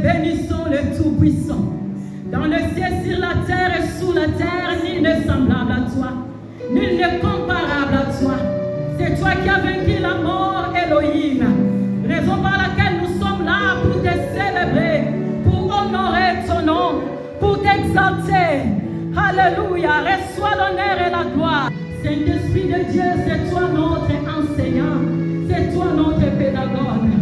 bénissons le Tout-Puissant. Dans le ciel, sur la terre et sous la terre, nul n'est semblable à toi. Nul n'est comparable à toi. C'est toi qui as vaincu la mort, Elohim. Raison par laquelle nous sommes là pour te célébrer, pour honorer ton nom, pour t'exalter. Alléluia. Reçois l'honneur et la gloire. Saint-Esprit de Dieu, c'est toi notre enseignant. C'est toi notre pédagogue.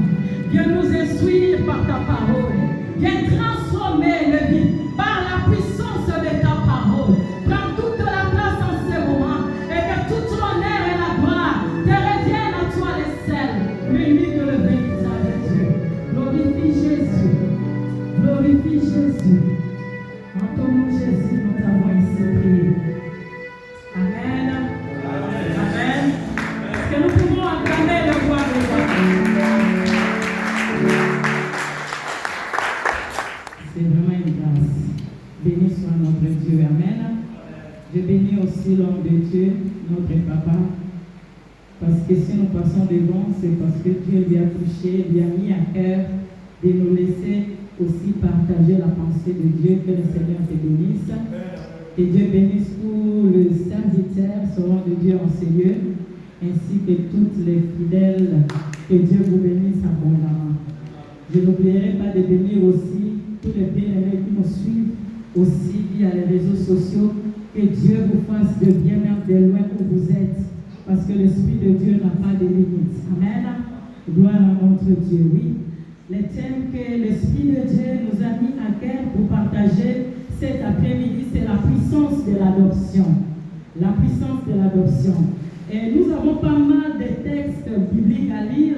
Viens nous instruire par ta parole. Viens transformer le vie par la puissance de ta parole. Prends toute la place en ce moment et que toute l'honneur et la gloire te reviennent à toi les seuls, l'unique et le véritable Dieu. Glorifie Jésus. Glorifie Jésus. En ton nom Jésus, nous t'avons ainsi prié. Amen. Amen. Est-ce que nous pouvons acclamer le roi des rois? C'est vraiment une grâce. Béni soit notre Dieu. Amen. Je bénis aussi l'homme de Dieu, notre papa. Parce que si nous passons devant, c'est parce que Dieu lui a touché, lui a mis à cœur de nous laisser aussi partager la pensée de Dieu. Que le Seigneur te bénisse. Que Dieu bénisse tous les serviteurs, seront de Dieu en ces lieux, ainsi que toutes les fidèles. Que Dieu vous bénisse abondamment. Je n'oublierai pas de bénir aussi tous les bien-aimés qui nous suivent aussi via les réseaux sociaux. Que Dieu vous fasse de bien même de loin où vous êtes. Parce que l'Esprit de Dieu n'a pas de limites. Amen. Gloire à notre Dieu. Oui. Les thèmes que l'Esprit de Dieu nous a mis à cœur pour partager cet après-midi, c'est la puissance de l'adoption. La puissance de l'adoption. Et nous avons pas mal de textes bibliques à lire,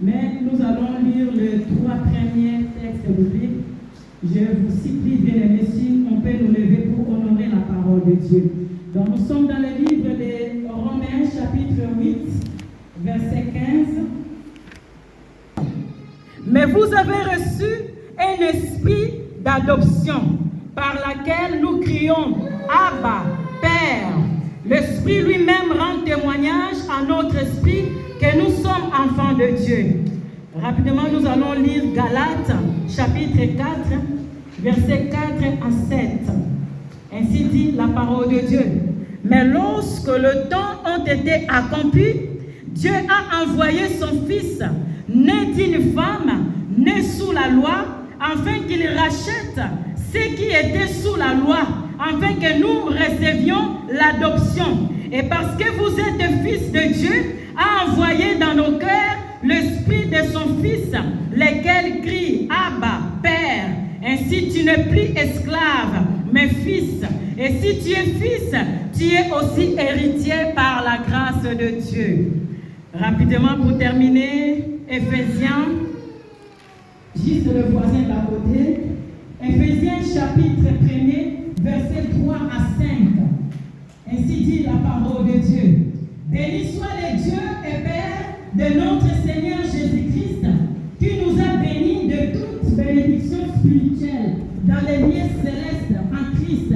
mais nous allons lire les 3 premiers textes bibliques. Je vous supplie, bien-aimés, si on peut nous lever pour honorer la parole de Dieu. Donc nous sommes dans le livre de Romains, chapitre 8, verset 15. Mais vous avez reçu un esprit d'adoption, par laquelle nous crions Abba, Père. L'Esprit lui-même rend témoignage à notre esprit que nous sommes enfants de Dieu. Rapidement, nous allons lire Galates, chapitre 4, versets 4 à 7. Ainsi dit la parole de Dieu. Mais lorsque le temps a été accompli, Dieu a envoyé son Fils, né d'une femme, né sous la loi, afin qu'il rachète ceux qui étaient sous la loi, afin que nous recevions l'adoption. Et parce que vous êtes fils de Dieu, a envoyé dans nos cœurs l'esprit de son Fils, lequel crie Abba, Père. Ainsi tu n'es plus esclave, mais fils. Et si tu es fils, tu es aussi héritier par la grâce de Dieu. Rapidement pour terminer, Éphésiens, juste le voisin d'à côté. Éphésiens chapitre 1er, verset 3 à 5. Ainsi dit la parole de Dieu. Béni soit le Dieu et Père de notre Seigneur Jésus-Christ, qui nous a bénis de toute bénédiction spirituelle dans les lieux célestes en Christ.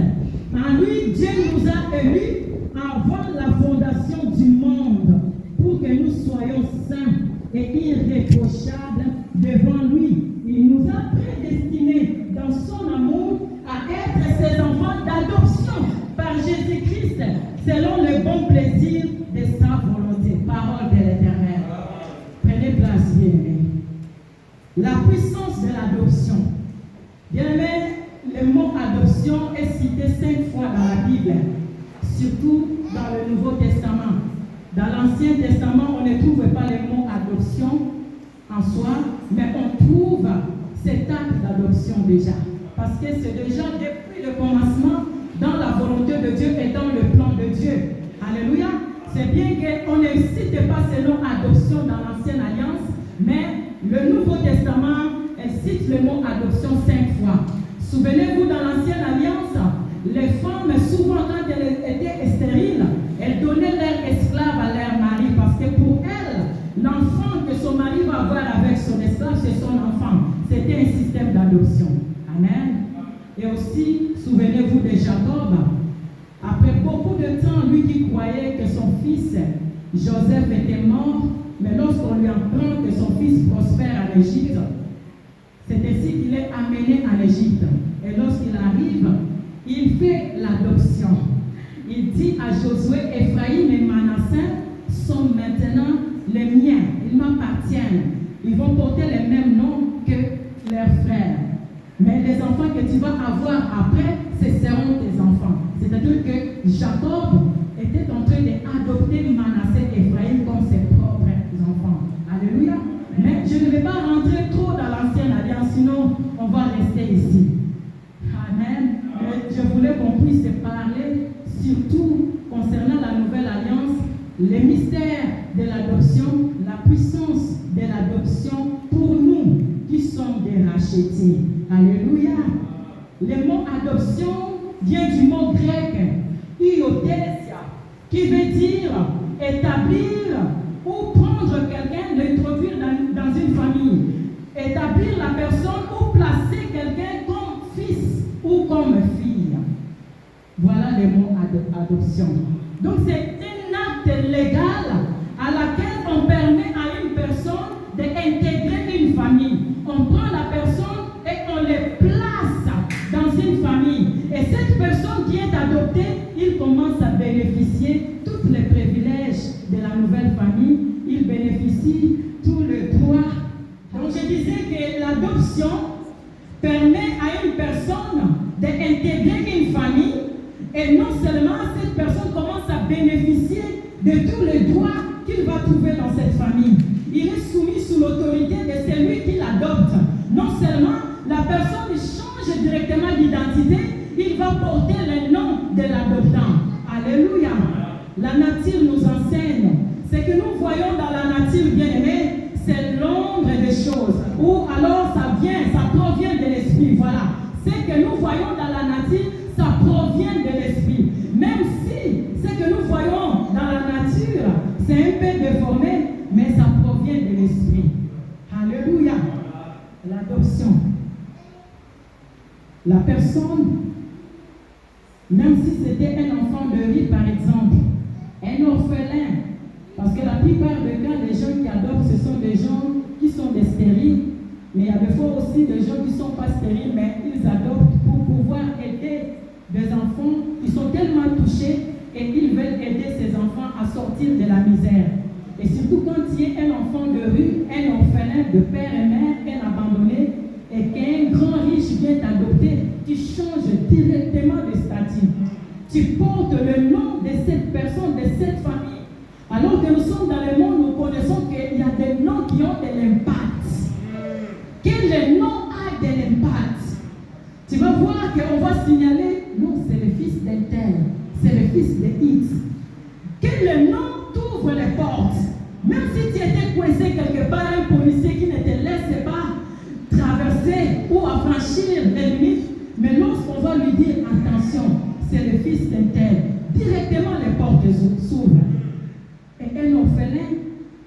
En lui, Dieu nous a élus avant la fondation du monde, pour que nous soyons saints et irréprochables devant lui. Il nous a prédestinés dans son amour à être ses enfants d'adoption par Jésus-Christ, selon le bon plaisir de sa volonté. Parole de l'Éternel. Prenez place, bien-aimés. La puissance de l'adoption. Bien-aimés, le mot adoption est cité 5 fois dans la Bible, surtout dans le Nouveau Testament. Dans l'Ancien Testament, on ne trouve pas le mot adoption en soi, mais on trouve cet acte d'adoption déjà. Parce que c'est déjà depuis le commencement dans la volonté de Dieu et dans le plan de Dieu. Alléluia. C'est bien qu'on ne cite pas ce nom adoption dans l'Ancienne Alliance, mais le Nouveau Testament cite le mot adoption 5 fois. Souvenez-vous, dans l'Ancienne Alliance, les femmes, souvent quand elles étaient stériles, elles donnaient leur esclave à leur mari, parce que pour elles, l'enfant que son mari va avoir avec son esclave, c'est son enfant. C'était un système d'adoption. Amen. Et aussi, souvenez-vous de Jacob. Après beaucoup de temps, lui qui croyait que son fils Joseph était mort, mais lorsqu'on lui apprend que son fils prospère en Égypte, c'est ainsi qu'il est amené amené en Égypte. Et lorsqu'il arrive, il fait l'adoption. Il dit à Josué, Ephraïm et Manassé sont maintenant les miens, ils m'appartiennent. Ils vont porter les mêmes noms que leurs frères. Mais les enfants que tu vas avoir après, ce seront tes enfants. C'est-à-dire que Jacob était en train d'adopter Manassé et Ephraïm comme ses propres enfants. Alléluia. Mais je ne vais pas rentrer trop dans l'ancienne alliance, sinon on va rester ici. Amen. Mais je voulais qu'on puisse parler surtout concernant la nouvelle alliance, les mystères de l'adoption, la puissance de l'adoption pour nous qui sommes des rachetés. Alléluia. Le mot adoption vient du mot grec iothesia, qui veut dire établir ou prendre quelqu'un, l'introduire dans une famille, établir la personne ou placer quelqu'un comme fils ou comme fille. Voilà le mot adoption. Donc c'est un acte légal à laquelle on permet à une personne d'intégrer une famille. On prend la personne et on les place dans une famille. Et cette personne qui est adoptée, il commence à bénéficier tous les privilèges de la nouvelle famille. Il bénéficie tous les droits. Donc je disais que l'adoption permet à une personne d'intégrer une famille. Et non seulement cette personne commence à bénéficier de tous les droits qu'il va trouver dans cette famille. Il est soumis sous l'autorité de celui qui l'adopte. Non seulement la personne change directement d'identité, il va porter le nom de l'adoptant. Alléluia. La nature nous enseigne. Ce que nous voyons dans la nature, bien-aimée, c'est l'ombre des choses. Ou alors ça provient de l'esprit. Voilà. Ce que nous voyons dans la nature, ça provient de l'esprit. Même si ce que nous voyons dans la nature, c'est un peu déformé, mais ça provient de l'esprit. Alléluia. L'adoption. La personne, même si c'était un enfant de riz par exemple, un orphelin, parce que la plupart des cas, les gens qui adoptent, ce sont des gens qui sont des stériles, mais il y a des fois aussi des gens qui ne sont pas stériles, mais ils adoptent pour pouvoir aider des enfants qui sont tellement touchés et ils veulent aider ces enfants à sortir de la misère. Et surtout quand il y a un enfant de rue, un orphelin de père et mère, un abandonné, et qu'un grand riche vient t'adopter, tu changes directement de statut. Tu portes le nom de cette personne, de cette famille. Alors que nous sommes dans le monde, nous connaissons qu'il y a des noms qui ont de l'impact. Quel nom a de l'impact? Tu vas voir qu'on va signaler, non, c'est le fils d'un tel, c'est le fils de X. Quel nom t'ouvre les portes? Même si tu étais coincé quelque part, un policier qui ne te laisse pas traverser ou affranchir les limites, mais lorsqu'on va lui dire attention, c'est le fils d'un tel, directement les portes s'ouvrent. Et un orphelin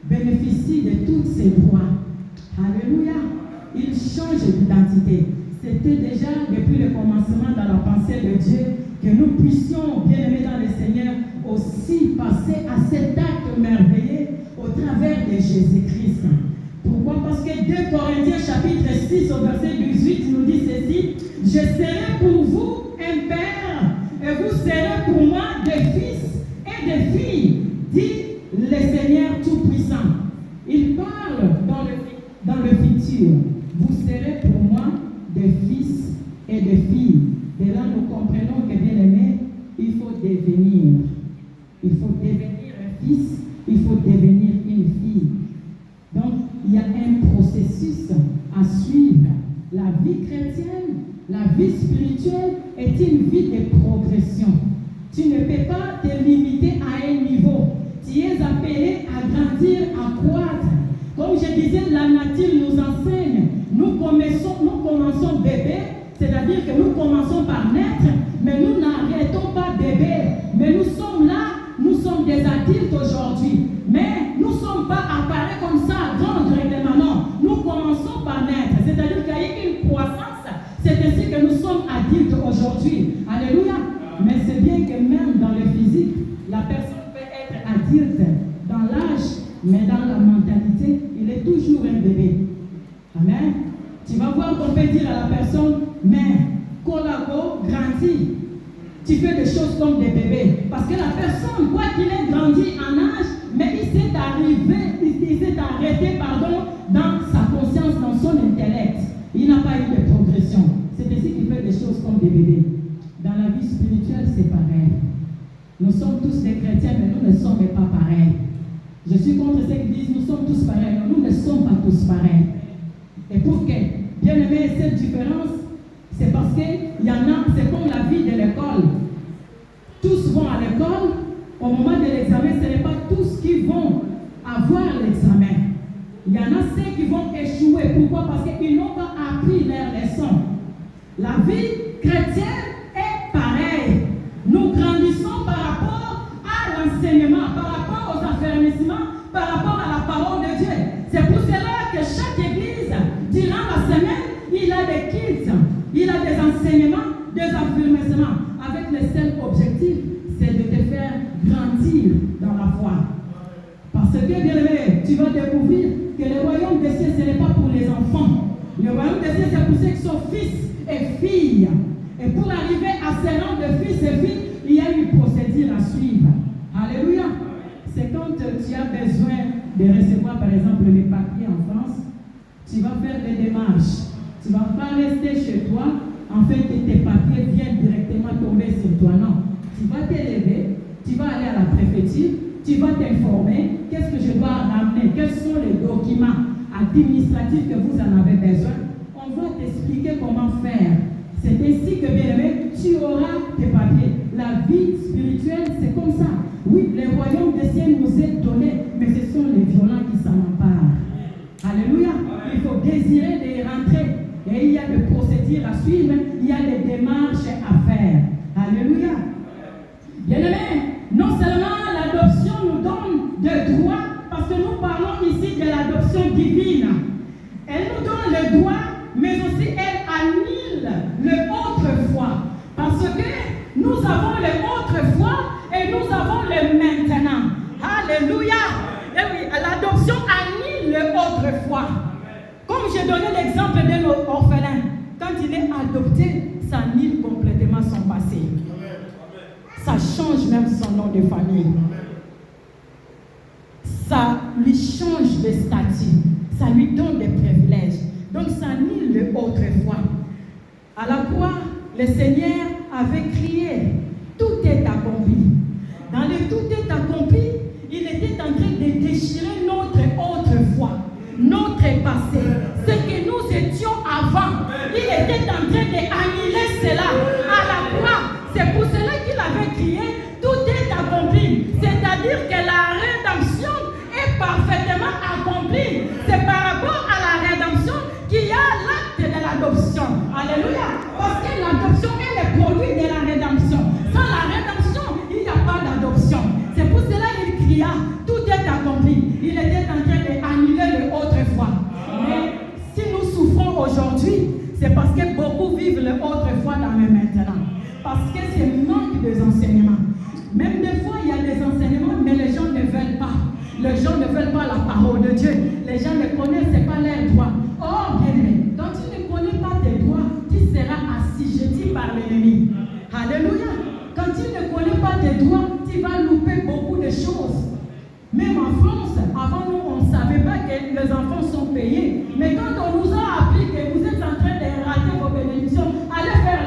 bénéficie de tous ses droits. Alléluia. Il change d'identité. C'était déjà depuis le commencement dans la pensée de Dieu que nous puissions, bien-aimés dans le Seigneur, aussi passer à cet acte merveilleux au travers de Jésus-Christ. Pourquoi? Parce que 2 Corinthiens chapitre 6 au verset 18 nous dit ceci: je serai pour vous un père et vous serez pour moi des fils et des filles, dit le Seigneur Tout-Puissant. Il parle dans le futur. Vous serez pour moi des fils et des filles. Et là, nous comprenons que, bien aimé, il faut devenir. Il faut devenir un fils, il faut devenir une fille. Donc, il y a un processus à suivre. La vie chrétienne, la vie spirituelle est une vie de progression. Tu ne peux pas te limiter à un niveau. Tu es appelé à grandir, à croître. Comme je disais, la nature nous enseigne. Nous commençons bébé, c'est-à-dire que nous commençons par naître, mais nous n'arrêtons pas bébé. Mais nous sommes là, nous sommes des adultes aujourd'hui. Mais nous ne sommes pas apparus comme ça, grands directement. Non, nous commençons par naître. C'est-à-dire qu'il y a eu une croissance. C'est ainsi que nous sommes adultes aujourd'hui. Alléluia. Mais c'est bien que même dans le physique, la personne peut être adulte dans l'âge, mais dans la mentalité, il est toujours un bébé. Amen. Tu vas voir on peut dire à la personne, mais Kolago grandit. Tu fais des choses comme des bébés. Parce que la personne, quoi qu'il ait grandi en âge, mais il s'est arrêté dans sa conscience, dans son intellect. Il n'a pas eu de progression. C'est ainsi qu'il fait des choses comme des bébés. Dans la vie spirituelle, c'est pareil. Nous sommes tous des chrétiens, mais nous ne sommes pas pareils. Je suis contre ceux qui disent nous sommes tous pareils. Non, nous ne sommes pas tous pareils. Et pour que, bien aimé, cette différence, c'est parce qu'il y en a, c'est comme la vie de l'école. Tous vont à l'école, au moment de l'examen, ce n'est pas tous qui vont avoir l'examen. Il y en a ceux qui vont échouer. Pourquoi? Parce qu'ils n'ont pas appris leurs leçons. La vie chrétienne est pareille. Nous grandissons par rapport à l'enseignement, par rapport aux affermissements, par rapport à la parole de Dieu. C'est pour cela que chaque église, durant la semaine, il a des kits, il a des enseignements, des affermissements, avec le seul objectif, c'est de te faire grandir dans la foi. Parce que, bien aimé, tu vas découvrir que le royaume des cieux, ce n'est pas pour les enfants. Le royaume des cieux, c'est pour ceux qui sont fils et filles. Et pour arriver à ce rang de fils et filles, il y a une procédure à suivre. Alléluia. C'est quand tu as besoin de recevoir, par exemple, les papiers en France, tu vas faire des démarches. Tu ne vas pas rester chez toi, en fait, que tes papiers viennent directement tomber sur toi. Non. Tu vas t'élever, tu vas aller à la préfecture, tu vas t'informer, qu'est-ce que je dois ramener, quels sont les documents administratifs que vous en avez besoin. On va t'expliquer comment faire. C'est ainsi que, bien aimé, tu auras tes papiers. La vie spirituelle, c'est comme ça. Oui, le royaume des cieux nous est donné, mais ce sont les violents qui s'en emparent. Alléluia. Il faut désirer de rentrer. Et il y a des procédures à suivre, il y a des démarches à faire. Alléluia. Bien aimé, non seulement l'adoption nous donne de droits, parce que nous parlons ici de l'adoption divine. Elle nous donne le droit, mais aussi elle annule le autrefois. Parce que nous avons le autrefois et nous avons le maintenant. Alléluia. Et oui, l'adoption annule le autrefois. Comme j'ai donné l'exemple de nos orphelins, quand il est adopté, ça annule complètement son passé. Ça change même son nom de famille. Ça lui change de statut. Ça lui donne des privilèges. Donc ça annule le autrefois. À la croix, le Seigneur avait crié, tout est accompli. Dans le tout est accompli, il était en train de déchirer notre autrefois, notre passé, ce que nous étions avant. Il était en train d'annuler cela à la croix. C'est pour cela qu'il avait crié, tout est accompli. C'est-à-dire que la rédemption est parfaitement accomplie. C'est par rapport à la rédemption qu'il y a l'acte de l'adoption. Alléluia. Parce que l'adoption est le produit de la rédemption. Sans la rédemption, il n'y a pas d'adoption. C'est pour cela qu'il cria, tout est accompli. Il était en train d'annuler le autrefois. Mais si nous souffrons aujourd'hui, c'est parce que beaucoup vivent le autrefois dans le maintenant. Parce que c'est manque des enseignements. Même des fois, il y a des enseignements, mais les gens ne veulent pas. Les gens ne veulent pas la parole de Dieu. Les gens ne connaissent pas leurs droits. Oh, bien aimé, quand tu ne connais pas tes droits, tu seras assujetti par l'ennemi. Alléluia. Quand tu ne connais pas tes droits, tu vas louper beaucoup de choses. Même en France, avant nous, on ne savait pas que les enfants sont payés. Mais quand on nous a appris que vous êtes en train de rater vos bénédictions, allez faire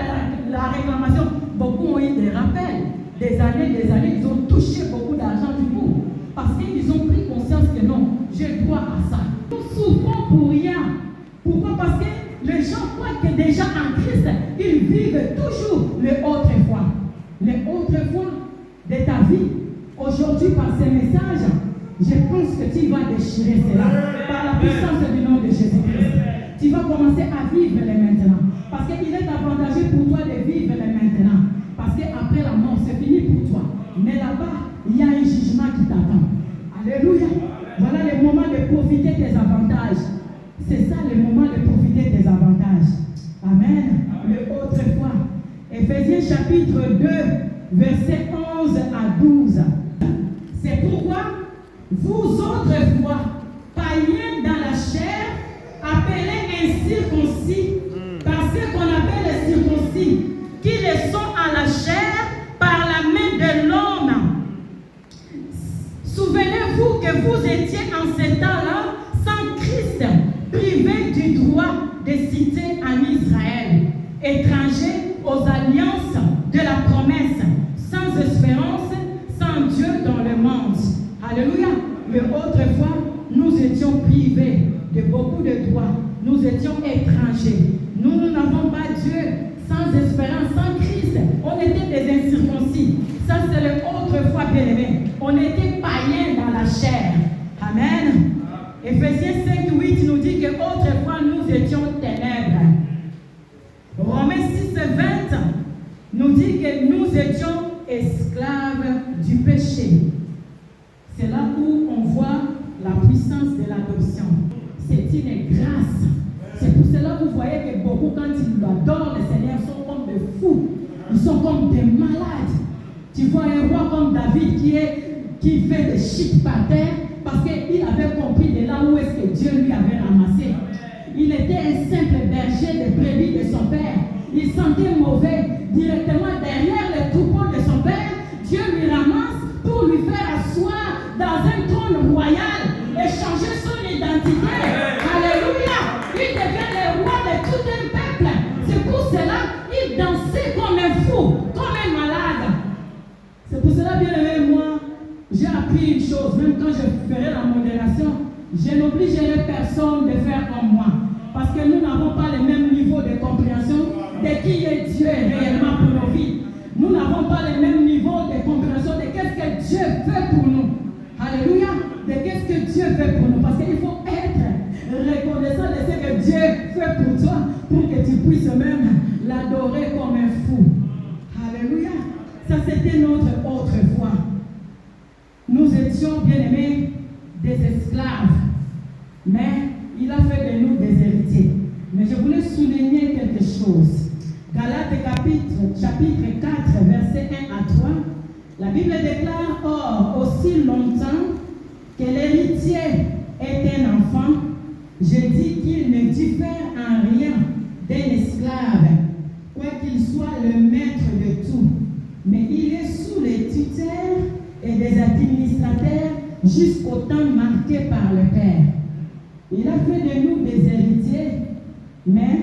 la réclamation. Beaucoup ont eu des rappels. Des années, ils ont touché beaucoup d'argent du coup. Parce qu'ils ont pris conscience que non, j'ai droit à ça. Nous souffrons pour rien. Pourquoi? Parce que les gens croient que déjà en Christ, ils vivent toujours le autrefois. Le autrefois de ta vie. Aujourd'hui, par ces messages, je pense que tu vas déchirer cela. Par la puissance du nom de Jésus-Christ. Tu vas commencer à vivre les maintenant. Parce qu'il est avantageux pour toi de vivre les maintenant. Parce qu'après la mort, c'est fini pour toi. Mais là-bas, il y a un jugement qui t'attend. Alléluia. Voilà le moment de profiter des avantages. C'est ça le moment de profiter des avantages. Amen. Le autrefois. Éphésiens chapitre 2, versets 11 à 12. C'est pourquoi vous autrefois, païens dans la chair, appelés incirconcis dit qu'ils le sont à la chair par la main de l'homme. Souvenez-vous que vous étiez en ce temps-là sans Christ, privés du droit de citer en Israël, étrangers aux alliances de la promesse, sans espérance, sans Dieu dans le monde. Alléluia. Mais autrefois, nous étions privés de beaucoup de droits. Nous étions étrangers. Nous n'avons pas Dieu, sans espérance, sans Christ. On était des incirconcis. Ça, c'est le autrefois bien-aimé. On était païens dans la chair. Amen. Éphésiens 5:8 nous dit que autrefois nous étions ténèbres. Romains 6:20 nous dit que nous étions esclaves du péché. C'est là où on voit la puissance de l'adoption. C'est une grâce. C'est pour cela que vous voyez que beaucoup, quand ils adorent le Seigneur, sont comme des fous. Ils sont comme des malades. Tu vois un roi comme David qui fait des chics par terre parce qu'il avait compris de là où est-ce que Dieu lui avait ramassé. Il était un simple berger de brebis de son père. Il sentait mauvais. Directement derrière le troupeau de son père, Dieu lui ramasse pour lui faire asseoir dans un trône royal et changer son identité. Alléluia. Il devient le roi de tout un peuple. C'est pour cela qu'il dansait comme un fou, comme un malade. C'est pour cela, bien aimé, moi, j'ai appris une chose. Même quand je ferai la modération, je n'obligerai personne de faire comme moi. Parce que nous n'avons pas le même niveau de compréhension de qui est Dieu réellement pour nos vies. Nous n'avons pas le même niveau de compréhension de qu'est-ce que Dieu fait pour nous. Alléluia. De qu'est-ce que Dieu fait pour nous. Parce qu'il faut être reconnaissant de ce que Dieu fait pour toi pour que tu puisses même l'adorer comme un fou. Alléluia. Ça, c'était notre autrefois. Nous étions, bien-aimés, des esclaves. Mais il a fait de nous des héritiers. Mais je voulais souligner quelque chose. Galates chapitre 4, versets 1 à 3. La Bible déclare, or, aussi longtemps que l'héritier est un enfant, je dis qu'il ne diffère en rien d'un esclave, quoiqu'il soit le maître de tout. Mais il est sous les tutelles et des administrateurs jusqu'au temps marqué par le Père. Il a fait de nous des héritiers, mais,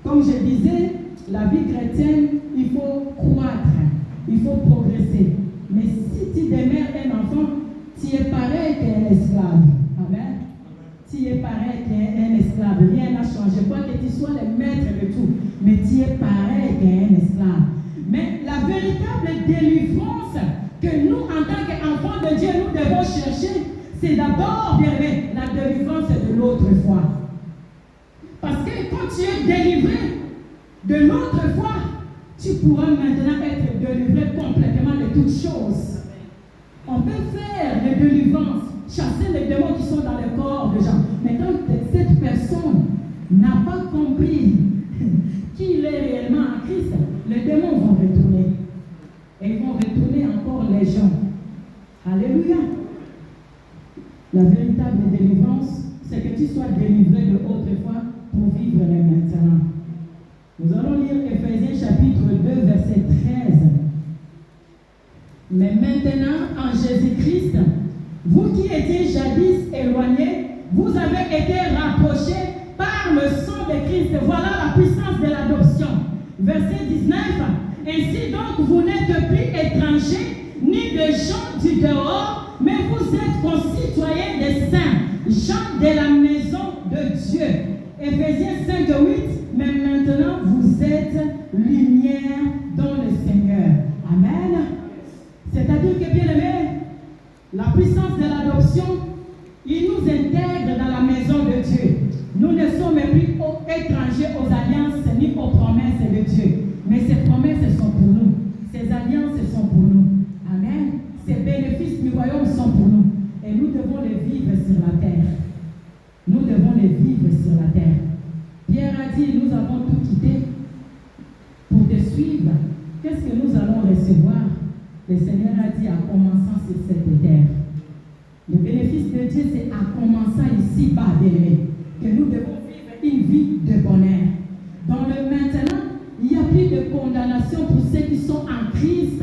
comme je disais, la vie chrétienne, il faut croître, il faut progresser. Mais si tu demeures un enfant, tu es pareil qu'un esclave. Amen. Tu es pareil qu'un esclave. Rien n'a changé. Quoi que tu sois le maître de tout, mais tu es pareil qu'un esclave. Mais la véritable délivrance que nous, en tant qu'enfants de Dieu, nous devons chercher, c'est d'abord, bien aimé, la délivrance de l'autre foi. Parce que quand tu es délivré de l'autre foi, tu pourras maintenant être délivré complètement de toutes choses. On peut faire des délivrances, chasser les démons qui sont dans le corps des gens. Mais quand cette personne n'a pas compris qu'il est réellement en Christ, les démons vont retourner. Et ils vont retourner encore les gens. Alléluia. La véritable délivrance, c'est que tu sois délivré de autrefois pour vivre le maintenant. Nous allons lire Éphésiens chapitre 2, verset 13. Mais maintenant, en Jésus-Christ, vous qui étiez jadis éloignés, vous avez été rapprochés par le sang de Christ. Voilà la puissance de l'adoption. Verset 19. Ainsi donc, vous n'êtes plus étrangers, ni de gens du dehors, mais vous êtes concitoyens des saints, gens de la maison de Dieu. Éphésiens 5, 8. Mais maintenant, vous êtes lumière dans le Seigneur. Amen. C'est-à-dire que, bien aimé, la puissance de l'adoption, il nous intègre dans la maison de Dieu. Nous ne sommes plus étrangers aux alliances ni aux promesses de Dieu. Mais ces promesses sont pour nous. Ces alliances sont pour nous. Amen. Ces bénéfices du royaume sont pour nous. Et nous devons les vivre sur la terre. Nous devons les vivre sur la terre. Pierre a dit, nous avons tout quitté pour te suivre. Qu'est-ce que nous allons recevoir? Le Seigneur a dit, en commençant sur cette terre. Le bénéfice de Dieu, c'est en commençant ici-bas, que nous devons vivre une vie de bonheur. Dans le maintenant, il n'y a plus plus de condamnation pour ceux qui sont en Christ.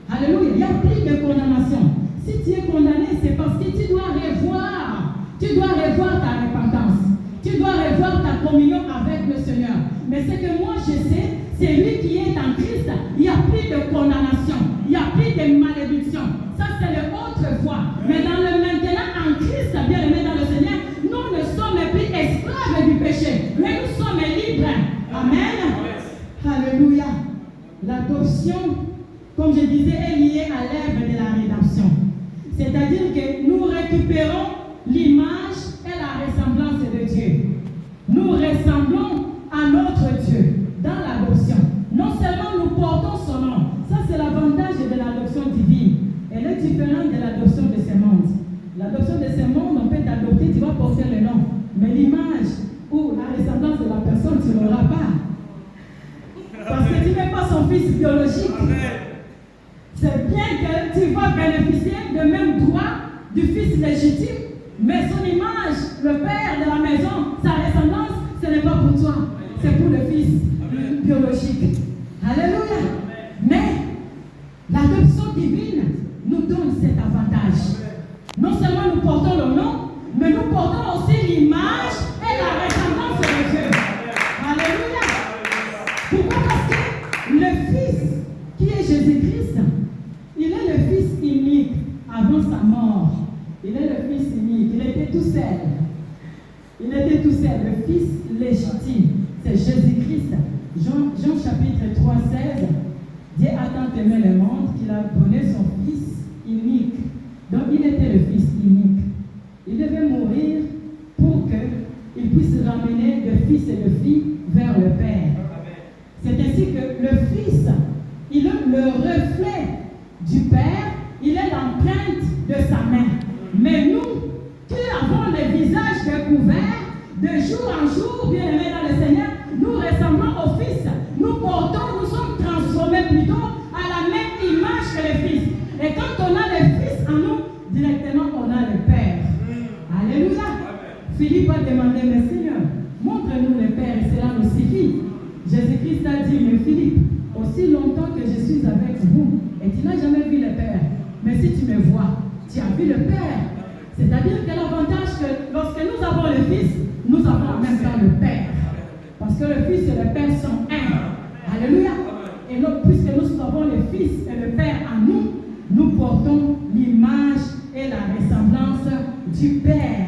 Alléluia. Il n'y a plus de condamnation. Si tu es condamné, c'est parce que tu dois revoir. Tu dois revoir ta repentance. Tu dois revoir ta communion avec le Seigneur. Mais ce que moi je sais, c'est lui qui est en Christ. Il n'y a plus de condamnation. Il n'y a plus de malédiction. Ça, c'est l'autre voie. Mais dans le maintenant en Christ, bien aimé dans le Seigneur, nous ne sommes plus esclaves du péché. Mais nous sommes libres. Amen. Alléluia. L'adoption, comme je disais, est liée à l'œuvre de la rédemption. C'est-à-dire que nous récupérons l'image et la ressemblance de Dieu. Nous ressemblons à notre Dieu dans l'adoption. Non seulement nous portons son nom, ça c'est l'avantage de l'adoption divine. Elle est différente de l'adoption de ce monde. L'adoption de ce monde, on peut t'adopter, tu vas porter le nom. Mais l'image ou la ressemblance de la personne, tu ne l'auras pas. Parce que tu n'es pas son fils biologique. C'est bien que tu vas bénéficier de même droit du fils légitime, mais son image, le père de la maison, sa ressemblance, ce n'est pas pour toi, c'est pour le fils biologique. Alléluia. Mais l'adoption divine nous donne cet avantage. Non seulement nous portons le nom, mais nous portons aussi l'image et la ressemblance de Dieu. Alléluia. Pourquoi? Parce que le fils qui est Jésus-Christ, il est le fils unique avant sa mort. Il est le fils unique. Il était tout seul. Il était tout seul, le fils légitime. C'est Jésus-Christ. Jean chapitre 3, 16. Dieu a tant aimé le monde qu'il a donné son fils unique. Donc il était le fils unique. Il devait mourir pour qu'il puisse ramener le fils et le fille vers le Père. C'est ainsi que le fils, il est le reflet du Père, il est l'empreinte de sa main. Mais nous, qui avons le visage découvert, de jour en jour, bien aimés dans le Seigneur, nous ressemblons au Fils. Nous portons, nous sommes transformés plutôt à la même image que le Fils. Et quand on a le Fils en nous, directement on a le Père. Alléluia. Philippe a demandé, mais Seigneur, montre-nous le Père et cela nous suffit. Jésus-Christ a dit, mais Philippe, aussi longtemps que je suis avec vous, et tu n'as jamais vu le Père, mais si tu me vois, tu as vu le Père. C'est-à-dire que l'avantage que lorsque nous avons le Fils, nous avons en même temps le Père. Parce que le Fils et le Père sont un. Alléluia. Et donc, puisque nous avons le Fils et le Père en nous, nous portons l'image et la ressemblance du Père.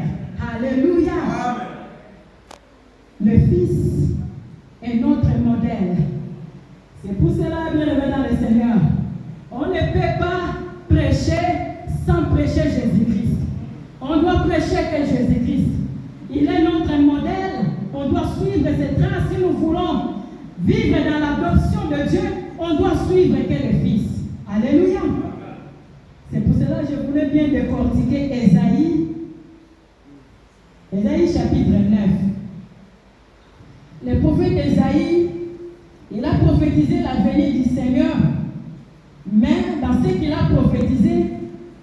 Alléluia. Le Fils est notre modèle. C'est pour cela, bien aimé dans le Seigneur, on ne peut pas prêcher sans prêcher Jésus-Christ. On doit prêcher que Jésus-Christ. Il est notre modèle. On doit suivre ses traces. Si nous voulons vivre dans l'adoption de Dieu, on doit suivre que le Fils. Alléluia. C'est pour cela que je voulais bien décortiquer Ésaïe. Ésaïe chapitre 9. Le prophète Ésaïe, il a prophétisé la venue du Seigneur. Mais dans ce qu'il a prophétisé,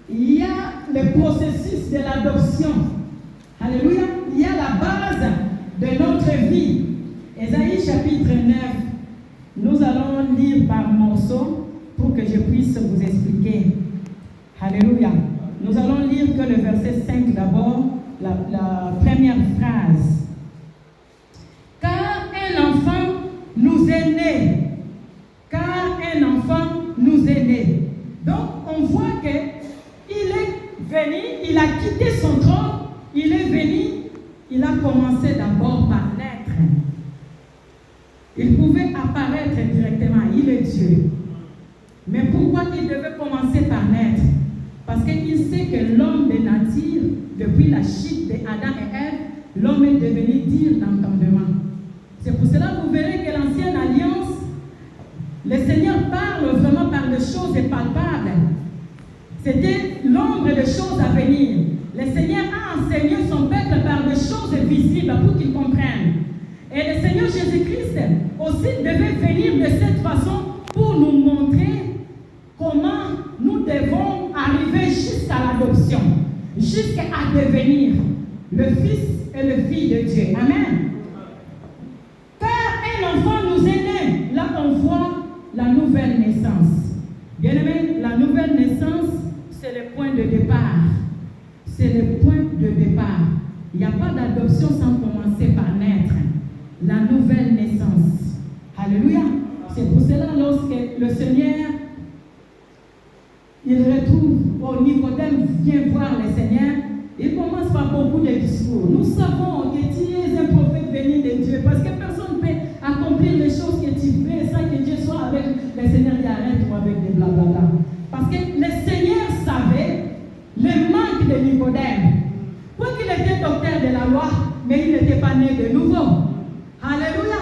il y a le processus de l'adoption. Alléluia. Il y a la base de notre vie. Ésaïe chapitre 9. Nous allons lire par morceaux pour que je puisse vous expliquer. Alléluia. Nous allons lire que le verset 5 d'abord, la première phrase. Car un enfant nous est né. Car un enfant nous est né. Donc on voit que il est venu, il a quitté son trône, il est venu, il a commencé d'abord par naître. Il pouvait apparaître directement, il est Dieu. Mais pourquoi il devait commencer par naître? Parce qu'il sait que l'homme de nature, depuis la chute d'Adam et Ève, l'homme est devenu dire d'entendement. C'est pour cela que vous verrez que l'ancienne alliance, le Seigneur parle vraiment par des choses palpables. C'était l'ombre des choses à venir. Le Seigneur a enseigné son peuple par des choses visibles pour qu'ils comprennent. Et le Seigneur Jésus-Christ aussi devait venir de cette façon pour nous montrer comment nous devons arriver jusqu'à l'adoption, jusqu'à devenir le Fils et le Fille de Dieu. Amen. Car un enfant nous est né. Là, on voit la nouvelle naissance. Bien-aimés, la nouvelle naissance, c'est le point de départ. C'est le point de départ. Il n'y a pas d'adoption sans commencer par naître. La nouvelle naissance. Alléluia. C'est pour cela, lorsque le Seigneur, il retrouve, Nicodème vient voir le Seigneur, il commence par beaucoup de discours. Nous savons que tu es un prophète venu de Dieu, parce que personne ne peut accomplir les choses que tu fais sans que Dieu soit avec le Seigneur. Il arrête avec des blablabla. Parce que le Seigneur savait le manque de Nicodème. Quoiqu'il était docteur de la loi, mais il n'était pas né de nouveau. Alléluia.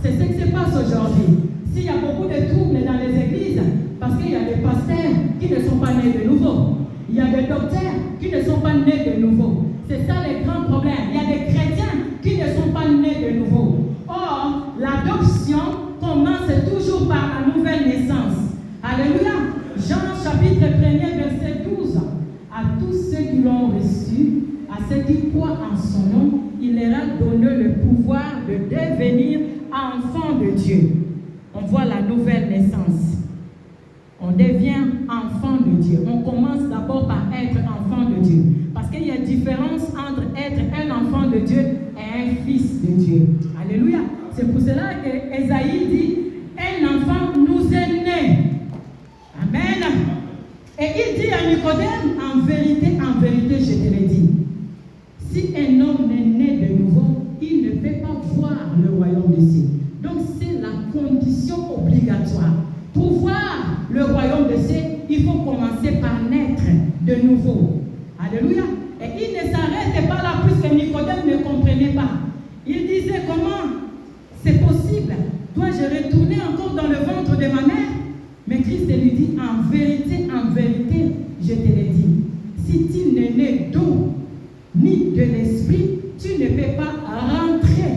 C'est ce qui se passe aujourd'hui. S'il y a beaucoup de troubles dans les églises, parce qu'il y a des pasteurs qui ne sont pas nés de nouveau. Il y a des docteurs qui ne sont pas nés de nouveau. C'est ça le grand problème. Il y a des chrétiens qui ne sont pas nés de nouveau. Or, l'adoption commence toujours par la nouvelle naissance. Alléluia. Jean chapitre 1er verset 12. À tous ceux qui l'ont reçu, à ceux qui croient en son nom, il leur a donné le pouvoir de devenir enfants de Dieu. On voit la nouvelle naissance. On devient enfant de Dieu. On commence d'abord par être enfant de Dieu. Parce qu'il y a différence entre être un enfant de Dieu et un fils de Dieu. Alléluia. C'est pour cela que Ésaïe dit, un enfant nous est né. Amen. Et il dit à Nicodème, en vérité, je te le dis, si un homme est né de nouveau, il ne peut pas voir le royaume des cieux. Donc c'est la condition obligatoire. Pour voir le royaume des cieux, il faut commencer par naître de nouveau. Alléluia. Et il ne s'arrêtait pas là puisque Nicodème ne comprenait pas. Il disait, comment c'est possible? Dois-je retourner encore dans le ventre de ma mère? Mais Christ lui dit, en vérité, je te le dis, si tu n'es né d'eau ni de l'esprit, tu ne peux pas rentrer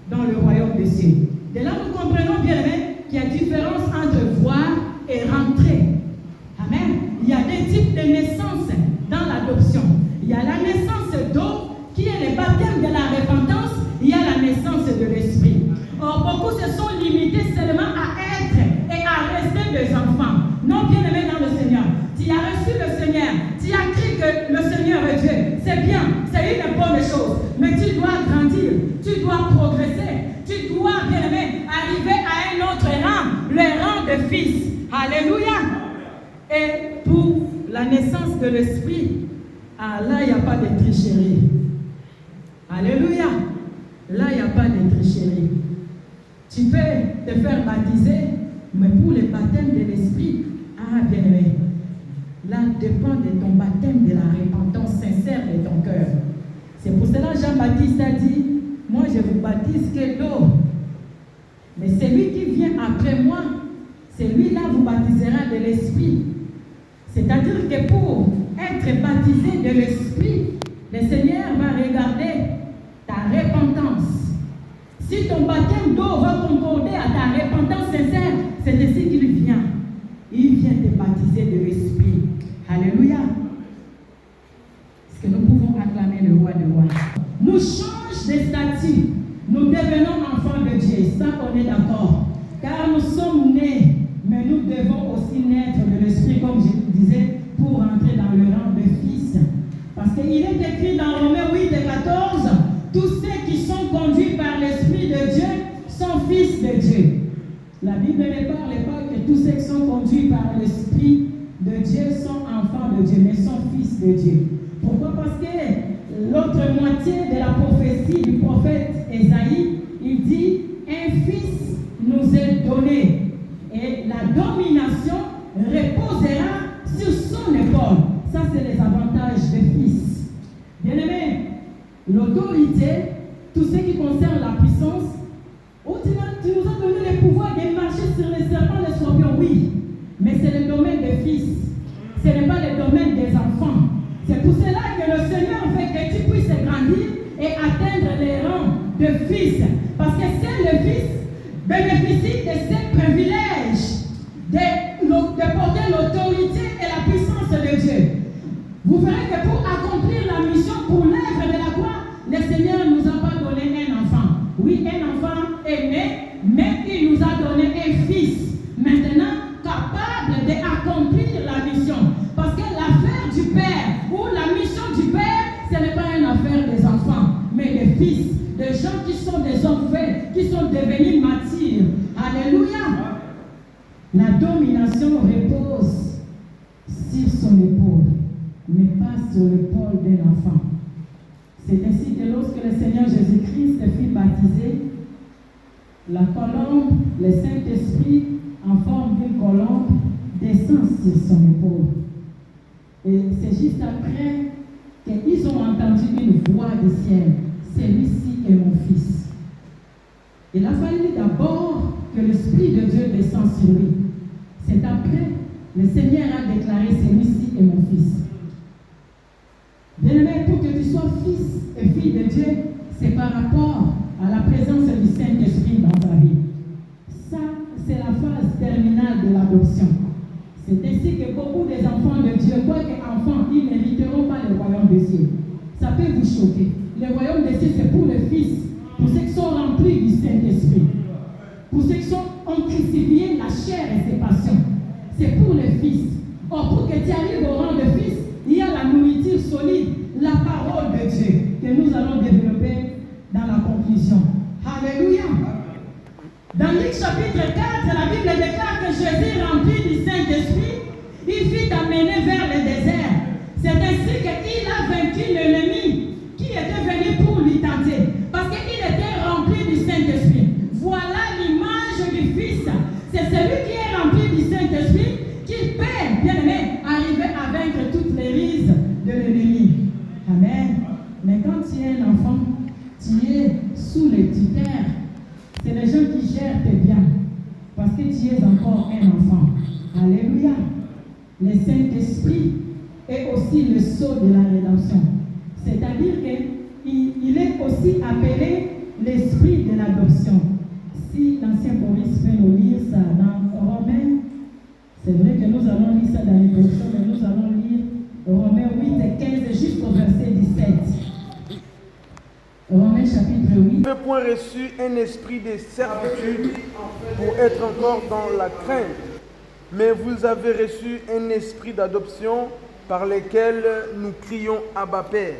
dans le royaume des cieux. De là, nous comprenons bien qu'il y a différence entre voir et rentrer. Amen. Il y a des types de naissance dans l'adoption. Il y a la naissance d'eau qui est le baptême de la repentance. Il y a la naissance de l'esprit. Or, beaucoup se sont limités seulement à être et à rester des enfants. Non, bien aimés dans le Seigneur. Tu as reçu le Seigneur. Tu as cru que le Seigneur est Dieu. C'est bien. C'est une bonne chose. Mais tu dois grandir. Tu dois progresser. Tu dois, bien aimé, arriver à un autre rang. Le rang de fils. Alléluia. Et pour la naissance de l'esprit, là, il n'y a pas de tricherie. Alléluia. Là, il n'y a pas de tricherie. Tu peux te faire baptiser, mais pour le baptême de l'esprit, bien aimé, là dépend de ton baptême, de la repentance sincère de ton cœur. C'est pour cela que Jean-Baptiste a dit, moi je vous baptise que d'eau. Mais celui qui vient après moi, celui-là vous baptisera de l'esprit. C'est-à-dire que pour être baptisé de l'esprit, le Seigneur va regarder ta repentance. Si ton baptême d'eau va concorder à ta repentance sincère, c'est ici qu'il vient. Il vient te baptiser de l'esprit. Alléluia. Est-ce que nous pouvons acclamer le roi de rois? Nous changeons de statut. Nous devenons enfants de Dieu. Ça, on est d'accord. Car nous sommes nés, mais nous devons aussi naître de l'esprit, comme je disais, pour entrer dans le rang de fils. Parce qu'il est écrit dans Romains 8 et 14, tous ceux qui sont conduits par l'Esprit de Dieu sont fils de Dieu. La Bible ne parle pas que tous ceux qui sont conduits par l'Esprit de Dieu sont enfants de Dieu, mais sont fils de Dieu. Pourquoi? Parce que l'autre moitié de la prophétie du prophète Ésaïe, il dit, un fils nous est donné et la domination reposera sur son épaule. Ça, c'est les avantages des fils. Bien-aimés, l'autorité, tout ce qui concerne la puissance, tu nous as donné le pouvoir de marcher sur les serpents, les scorpions, oui, mais c'est le domaine des fils, ce n'est pas le domaine des enfants. C'est pour cela que le Seigneur veut que tu puisses grandir et atteindre les rangs de fils, parce que seul le fils bénéficie de ces privilèges de porter l'autorité et la puissance de Dieu. Vous verrez que pour accomplir la mission, pour l'œuvre de la gloire, le Seigneur ne nous a pas donné un enfant. Oui, un enfant est né, mais il nous a donné un fils. Maintenant, La domination repose sur son épaule, mais pas sur l'épaule d'un enfant. C'est ainsi que lorsque le Seigneur Jésus-Christ fut baptisé, la colombe, le Saint-Esprit, en forme d'une colombe, descend sur son épaule. Et c'est juste après qu'ils ont entendu une voix du ciel. Celui-ci est mon fils. Il a fallu d'abord que l'Esprit de Dieu descende sur lui. C'est après, le Seigneur a déclaré, celui-ci est mon fils. Bien-aimé, pour que tu sois fils et fille de Dieu, c'est par rapport à la présence du Saint-Esprit dans ta vie. Ça, c'est la phase terminale de l'adoption. C'est ainsi que beaucoup des enfants de Dieu, quoique enfants, ils n'hériteront pas le royaume des cieux. Ça peut vous choquer. Le royaume des cieux, c'est pour les fils, pour ceux qui sont remplis du Saint-Esprit, pour ceux qui ont crucifié la chair et ses passions. C'est pour les fils. Or, pour que tu arrives au rang de fils, il y a la nourriture solide, la parole de Dieu, que nous allons développer dans la conclusion. Alléluia. Dans Luc chapitre 4, la Bible déclare que Jésus, rempli du Saint-Esprit, il fut amené vers le désert. C'est ainsi qu'il a vaincu l'ennemi qui était venu pour lui tenter, parce qu'il était rempli du Saint-Esprit. Voilà l'image du Fils. C'est celui qui est rempli du Saint-Esprit qui peut, bien aimé, arriver à vaincre toutes les rises de l'ennemi. Amen. Mais quand tu es un enfant, tu es sous le tuteur. C'est les gens qui gèrent tes biens, parce que tu es encore un enfant. Alléluia. Le Saint-Esprit est aussi le sceau de la rédemption. C'est-à-dire qu'il est aussi appelé l'esprit de l'adoption. Si l'ancien Boris peut nous lire ça dans Romains, c'est vrai que nous allons lire ça dans l'introduction, mais nous allons lire Romains 8 et 15 jusqu'au verset 17. Romains chapitre 8. Vous n'avez point reçu un esprit de servitude pour être encore dans la crainte, mais vous avez reçu un esprit d'adoption par lequel nous crions Abba Père.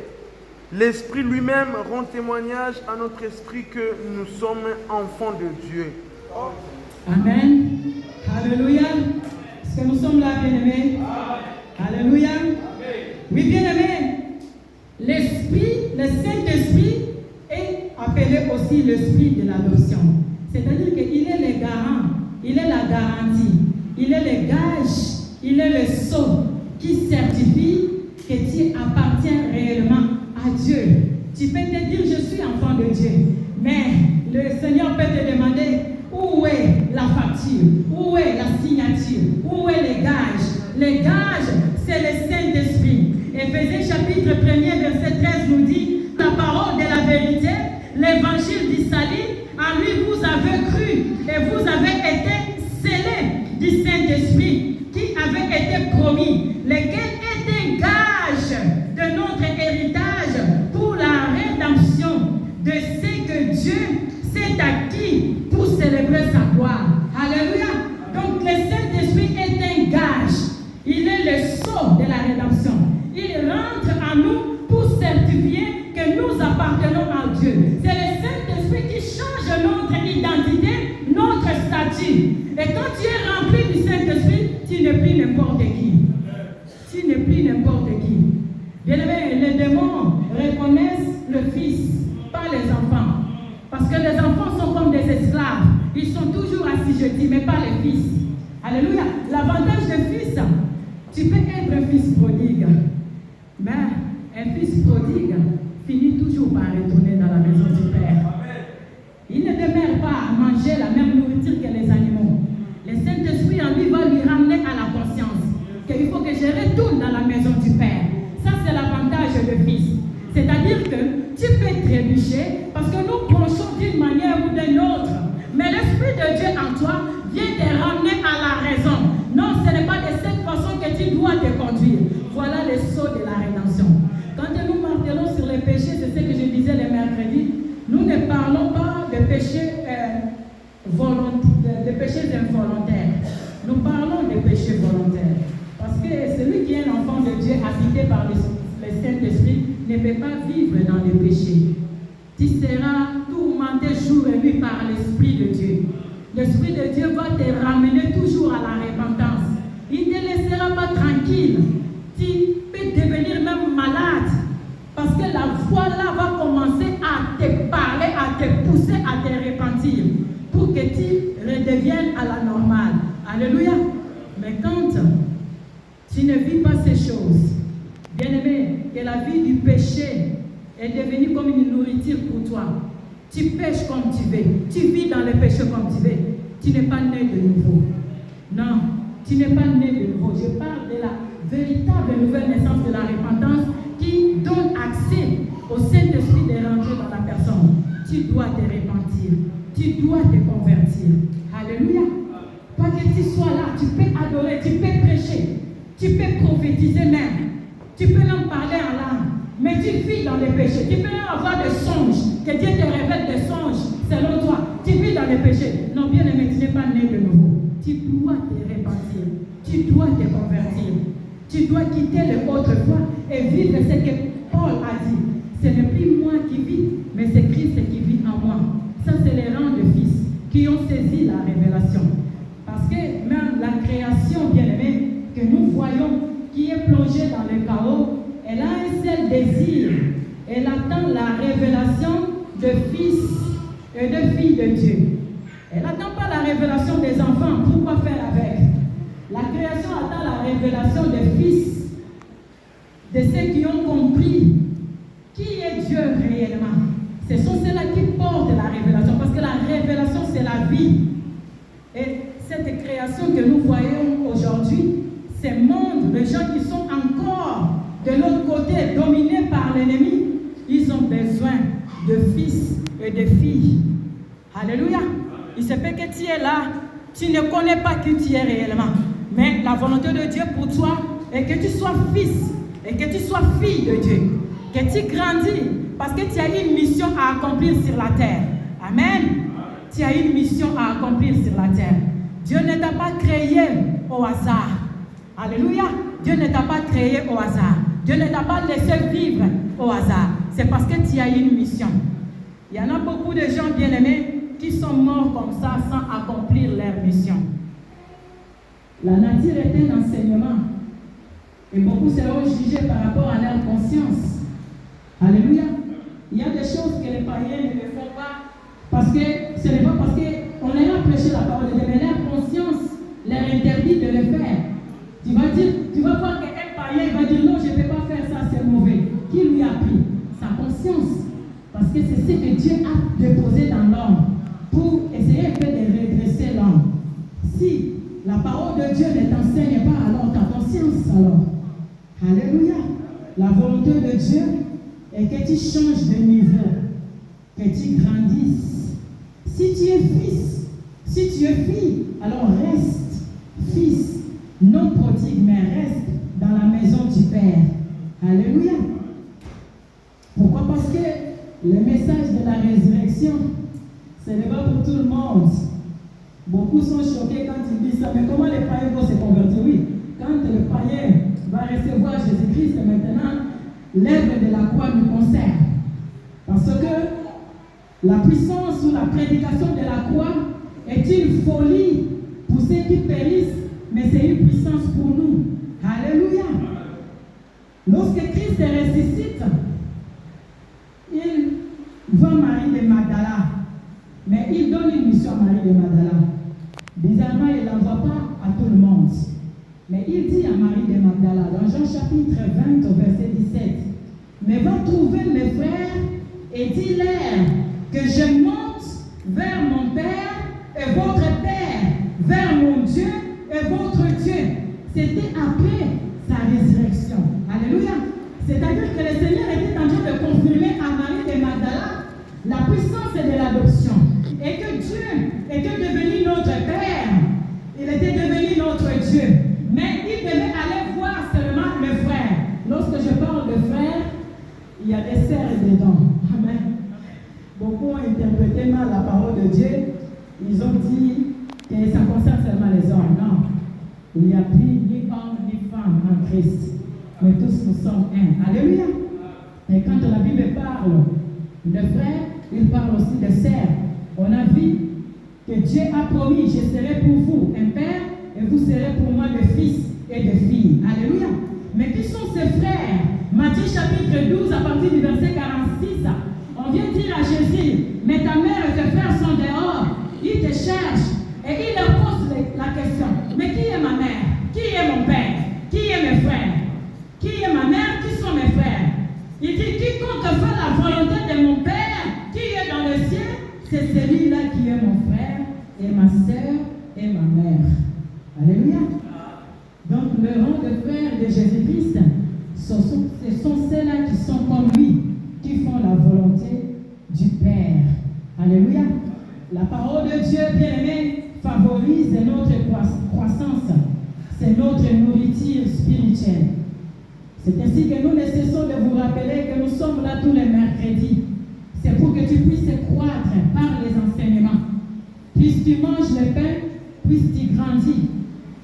L'Esprit lui-même rend témoignage à notre esprit que nous sommes enfants de Dieu. Amen. Alléluia. Est-ce que nous sommes là, bien-aimés? Alléluia. Oui, bien-aimés. L'Esprit, le Saint-Esprit est appelé aussi l'Esprit de l'adoption. C'est-à-dire qu'il est le garant, il est la garantie, il est le gage, il est le sceau qui certifie que tu appartiens réellement à Dieu. Tu peux te dire, je suis enfant de Dieu, mais le Seigneur peut te demander, où est la facture? Où est la signature? Où est les gages? Les gages, c'est le Saint-Esprit. Éphésiens chapitre 1er, verset 13 nous dit, la parole de la vérité, l'évangile du salut, en lui vous avez cru et vous avez été scellés du Saint-Esprit qui avait été promis, lequel est un gage de notre héritage pour la rédemption de ce que Dieu s'est acquis pour célébrer sa gloire. Alléluia. Donc le Saint-Esprit est un gage. Il est le sceau de la rédemption. Il rentre en nous pour certifier que nous appartenons à Dieu. C'est le Saint-Esprit qui change notre identité, notre statut. Et quand tu es rempli du Saint-Esprit, tu n'es plus n'importe qui. Tu n'es plus n'importe qui. Bien aimé, les démons reconnaissent le Fils, pas les enfants. Parce que les enfants sont comme des esclaves. Ils sont toujours assujettis, mais pas les fils. Alléluia. L'avantage des fils, tu peux être un fils prodigue. Mais un fils prodigue finit toujours par retourner dans la maison du Père. Il ne demeure pas à manger la même nourriture que les animaux. Le Saint-Esprit en lui va lui ramener à la conscience qu'il faut que je retourne dans la maison du Père. Ça, c'est l'avantage du Fils. C'est-à-dire que tu peux trébucher parce que nous penchons d'une manière ou d'une autre. Mais l'Esprit de Dieu en toi vient te ramener à la raison. Non, ce n'est pas de cette façon que tu dois te conduire. Voilà le sceau de la rédemption. Quand nous martelons sur les péchés, c'est ce que je disais le mercredi, nous ne parlons pas de péchés involontaires. Nous parlons de péchés volontaires. Parce que celui qui est un enfant de Dieu, habité par le Saint-Esprit, ne peut pas vivre dans le péché. Tu seras tourmenté jour et nuit par l'Esprit de Dieu. L'Esprit de Dieu va te ramener toujours à la pour toi. Tu pêches comme tu veux. Tu vis dans le péché comme tu veux. Tu n'es pas né de nouveau. Non, tu n'es pas né de nouveau. Je parle de la véritable nouvelle naissance de la repentance qui donne accès au Saint-Esprit de rentrer dans la personne. Tu dois te repentir. Tu dois te convertir. Alléluia. Toi que tu sois là, tu peux adorer, tu peux prêcher, tu peux prophétiser même. Tu peux même parler en langue. Mais tu vis dans les péchés. Tu peux même avoir des songes. Que Dieu te révèle des songes selon toi. Tu vis dans les péchés. Non, bien aimé, tu n'es pas né de nouveau. Tu dois te repentir. Tu dois te convertir. Tu dois quitter le autrefois et vivre ce que Paul a dit. Ce n'est plus moi qui vis, mais c'est Christ qui vit en moi. Ça, c'est les rangs de fils qui ont saisi la révélation. Parce que même la création, bien aimée, que nous voyons, qui est plongée dans le chaos, elle a un seul désir. Elle attend la révélation de fils et de filles de Dieu. Elle n'attend pas la révélation des enfants. Pourquoi faire avec? La création attend la révélation des fils, de ceux qui ont compris qui est Dieu réellement. Ce sont ceux-là qui portent la révélation, parce que la révélation, c'est la vie. Et cette création que nous voyons aujourd'hui, ces mondes, les gens qui sont encore de l'autre côté, dominés par l'ennemi, ils ont besoin de fils et de filles. Alléluia. Il se peut que tu es là, tu ne connais pas qui tu es réellement. Mais la volonté de Dieu pour toi est que tu sois fils et que tu sois fille de Dieu. Que tu grandis parce que tu as une mission à accomplir sur la terre. Amen. Tu as une mission à accomplir sur la terre. Dieu ne t'a pas créé au hasard. Alléluia. Dieu ne t'a pas créé au hasard. Dieu ne t'a pas laissé vivre au hasard. C'est parce que tu as une mission. Il y en a beaucoup de gens bien-aimés qui sont morts comme ça sans accomplir leur mission. La nature est un enseignement. Et beaucoup seront jugés par rapport à leur conscience. Alléluia. Il y a des choses que les païens ne font pas parce que ce n'est pas parce qu'on leur a prêché la parole de Dieu, mais leur conscience leur interdit de le faire. Tu vas voir qu'un païen va dire non, je ne peux pas faire ça, c'est mauvais. Qui lui a pris? Sa conscience. Parce que c'est ce que Dieu a déposé dans l'homme pour essayer un peu de redresser l'homme. Si la parole de Dieu ne t'enseigne pas, alors ta conscience, alors. Alléluia. La volonté de Dieu est que tu changes de niveau, que tu grandisses. Si tu es fils, si tu es fille, alors reste fils, non prodigue, mais reste dans la maison du Père. Alléluia. Pourquoi? Parce que le message de la résurrection, ce n'est pas pour tout le monde. Beaucoup sont choqués quand ils disent ça, mais comment les païens vont se convertir? Oui, quand le païen va recevoir Jésus-Christ, maintenant, l'œuvre de la croix nous concerne. Parce que la puissance ou la prédication de la croix est une folie pour ceux qui périssent, mais c'est une puissance pour nous. Alléluia. Lorsque Christ ressuscite, il voit Marie de Magdala, mais il donne une mission à Marie de Magdala. Bizarrement, il ne l'envoie pas à tout le monde. Mais il dit à Marie de Magdala, dans Jean chapitre 20, au verset 17, « Mais va trouver mes frères et dis-leur que je monte vers mon Père et votre Père, vers mon Dieu et votre Dieu. » C'était après sa résurrection. Alléluia. C'est-à-dire que le Seigneur était en train de confirmer à Marie de Magdala la puissance de l'adoption. Et que Dieu était devenu notre Père. Il était devenu notre Dieu. Mais il devait aller voir seulement le frère. Lorsque je parle de frère, il y a des sœurs dedans. Amen. Beaucoup ont interprété mal la parole de Dieu. Ils ont dit que ça concerne seulement les hommes. Non. Il n'y a plus ni homme ni femme en Christ. Mais tous nous sommes un. Alléluia. Et quand la Bible parle de frères, il parle aussi de sœurs. On a vu que Dieu a promis, je serai pour vous un père et vous serez pour moi des fils et des filles. Alléluia. Mais qui sont ces frères? Matthieu chapitre 12 à partir du verset 46. On vient dire à Jésus, mais ta mère et tes frères sont dehors. Ils te cherchent. Et il leur pose la question, mais qui est ma mère? Qui est mon père? Qui est mes frères? Qui est ma mère? Qui sont mes frères? Il dit, quiconque fait la volonté de mon Père Alléluia. Donc le rang de frères de Jésus-Christ, ce sont ceux-là qui sont comme lui, qui font la volonté du Père. Alléluia. La parole de Dieu, bien-aimé, favorise notre croissance. C'est notre nourriture spirituelle. C'est ainsi que nous ne cessons de vous rappeler que nous sommes là tous les mercredis. C'est pour que tu puisses croître par les enseignements. Puisses tu manges le pain, puisses tu grandis.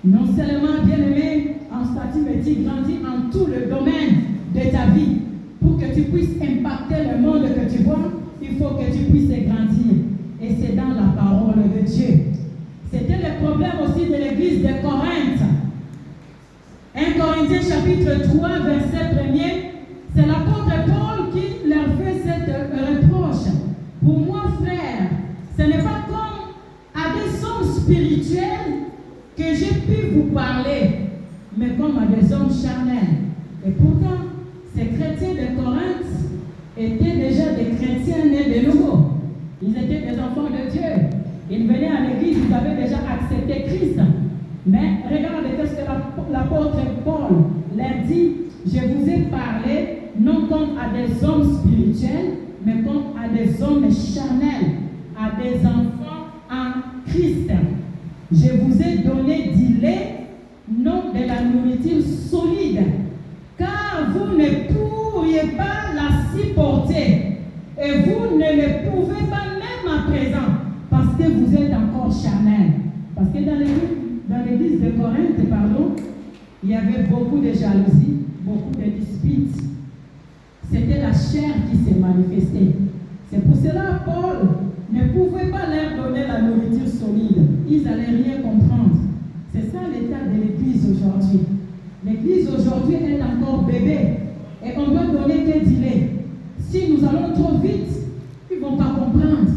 Non seulement, bien-aimé, en statut, mais tu grandis en tout le domaine de ta vie. Pour que tu puisses impacter le monde que tu vois, il faut que tu puisses grandir. Et c'est dans la parole de Dieu. C'était le problème aussi de l'église de Corinthe. 1 Corinthiens chapitre 3, verset 1er, c'est l'apôtre Paul qui leur fait cette reproche. Pour moi, frère, ce n'est pas comme à des hommes spirituels que j'ai pu vous parler, mais comme à des hommes charnels. Et pourtant, ces chrétiens de Corinthe étaient déjà des chrétiens nés de nouveau. Ils étaient des enfants de Dieu. Ils venaient à l'église, ils avaient déjà accepté Christ. Mais regardez ce que l'apôtre Paul leur dit. Je vous ai parlé non comme à des hommes spirituels, mais comme à des hommes charnels, à des enfants en Christ. Je vous ai donné du lait, non de la nourriture solide, car vous ne pourriez pas la supporter. Et vous ne le pouvez pas même à présent, parce que vous êtes encore charnel. Parce que dans l'église de Corinthe, il y avait beaucoup de jalousie, beaucoup de disputes. C'était la chair qui s'est manifestée. C'est pour cela que Paul ne pouvait pas leur donner la nourriture solide. Ils n'allaient rien comprendre. C'est ça l'état de l'église aujourd'hui. L'église aujourd'hui est encore bébé. Et on doit donner que du lait. Si nous allons trop vite, ils ne vont pas comprendre.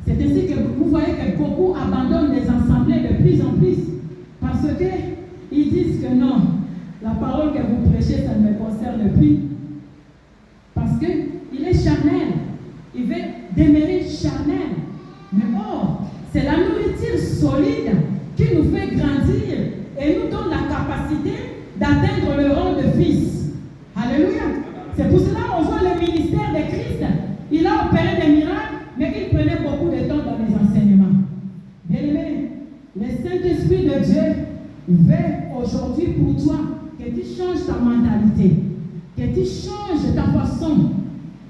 C'est ainsi que vous voyez que beaucoup abandonnent les assemblées de plus en plus. Parce qu'ils disent que non, la parole que vous prêchez, ça ne me concerne plus. Parce qu'il est charnel. Il veut demeurer charnel. Mais or, c'est la nourriture solide qui nous fait grandir et nous donne la capacité d'atteindre le rang de fils. Alléluia. C'est pour cela qu'on voit le ministère de Christ. Il a opéré des miracles, mais il prenait beaucoup de temps dans les enseignements. Bien-aimé, le Saint-Esprit de Dieu veut aujourd'hui pour toi que tu changes ta mentalité, que tu changes ta façon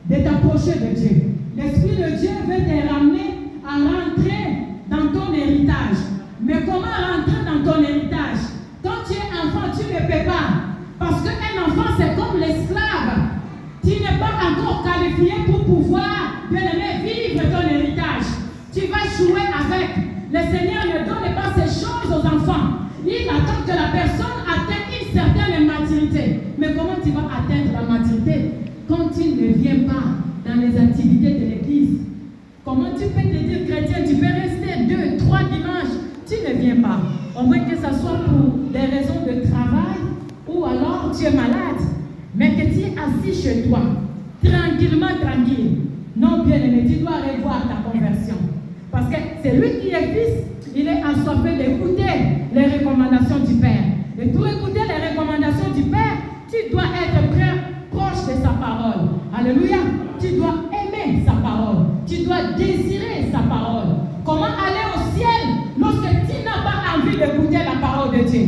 de t'approcher de Dieu. L'Esprit de Dieu veut te ramener à rentrer dans ton héritage. Mais comment rentrer dans ton héritage? Quand tu es enfant, tu ne peux pas. Parce qu'un enfant, c'est comme l'esclave. Tu n'es pas encore qualifié pour pouvoir, bien-aimé, vivre ton héritage. Tu vas jouer avec. Le Seigneur ne donne pas ces choses aux enfants. Il attend que la personne atteigne une certaine maturité. Mais comment tu vas atteindre la maturité quand tu ne viens pas dans les activités de l'église? Comment tu peux te dire chrétien, tu peux rester 2, 3 dimanches, tu ne viens pas. Au moins que ce soit pour des raisons de travail ou alors tu es malade, mais que tu es assis chez toi, tranquille. Non, bien-aimé, tu dois revoir ta conversion. Parce que c'est lui qui est fils, il est assoiffé d'écouter les recommandations du Père. Et pour écouter les recommandations du Père, tu dois être proche de sa parole. Alléluia. Tu dois aimer sa parole. Tu dois désirer sa parole. Comment aller au ciel lorsque tu n'as pas envie d'écouter la parole de Dieu?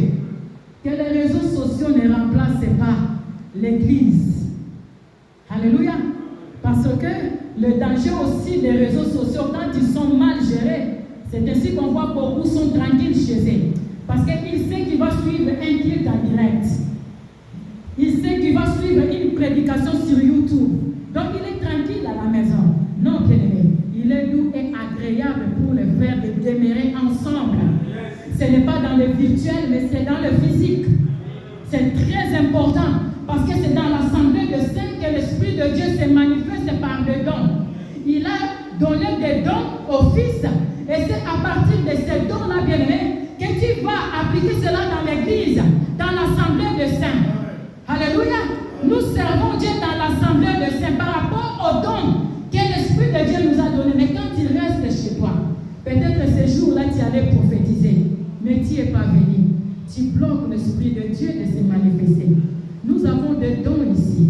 Que les réseaux sociaux ne remplacent pas l'église. Alléluia. Parce que le danger aussi des réseaux sociaux, quand ils sont mal gérés, c'est ainsi qu'on voit beaucoup sont tranquilles chez eux. Parce qu'il sait qu'il va suivre un culte en direct. Il sait qu'il va suivre une prédication sur YouTube. Donc il est tranquille à la maison. Non, bien-aimé. Il est doux et agréable pour les frères de demeurer ensemble. Ce n'est pas dans le virtuel, mais c'est dans le physique. C'est très important. Parce que c'est dans l'assemblée de saints que l'Esprit de Dieu se manifeste par des dons. Il a donné des dons au Fils. Et c'est à partir de ces dons-là, bien-aimé, que tu vas appliquer cela dans l'Église, dans l'assemblée de saints. Alléluia. Nous servons Dieu dans l'assemblée de saints par rapport aux dons que l'Esprit de Dieu nous a donnés. Mais quand il reste chez toi, peut-être ce jour-là, tu allais prophétiser, mais tu n'es pas venu. tu bloques l'Esprit de Dieu de se manifester. Nous avons des dons ici.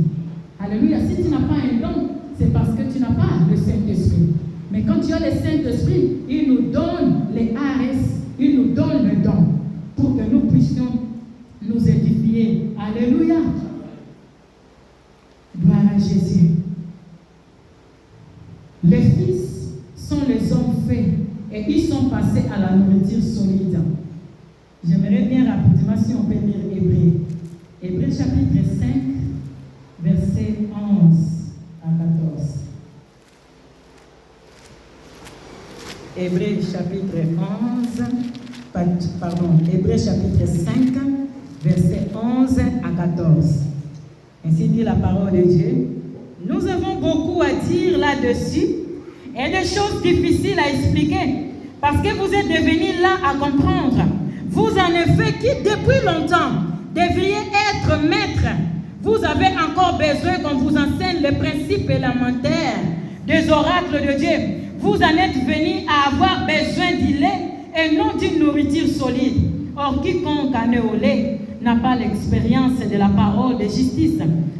Alléluia. Si tu n'as pas un don, c'est parce que tu n'as pas le Saint-Esprit. Mais quand tu as le Saint-Esprit, il nous donne les ARS, il nous donne le don pour que nous puissions nous édifier. Alléluia. Gloire à Jésus. Les fils sont les hommes faits et ils sont passés à la nourriture solide. J'aimerais bien rapidement si on peut lire Hébreux. Hébreux chapitre 5, versets 11 à 14. Hébreux chapitre 11, Hébreux chapitre 5, versets 11 à 14. Ainsi dit la parole de Dieu. Nous avons beaucoup à dire là-dessus et des choses difficiles à expliquer parce que vous êtes devenus là à comprendre. Vous en effet qui depuis longtemps devriez être maîtres. Vous avez encore besoin qu'on vous enseigne les principes élémentaires des oracles de Dieu. Vous en êtes venus à avoir besoin du lait et non d'une nourriture solide. Or, quiconque en est au lait n'a pas l'expérience de la parole de justice,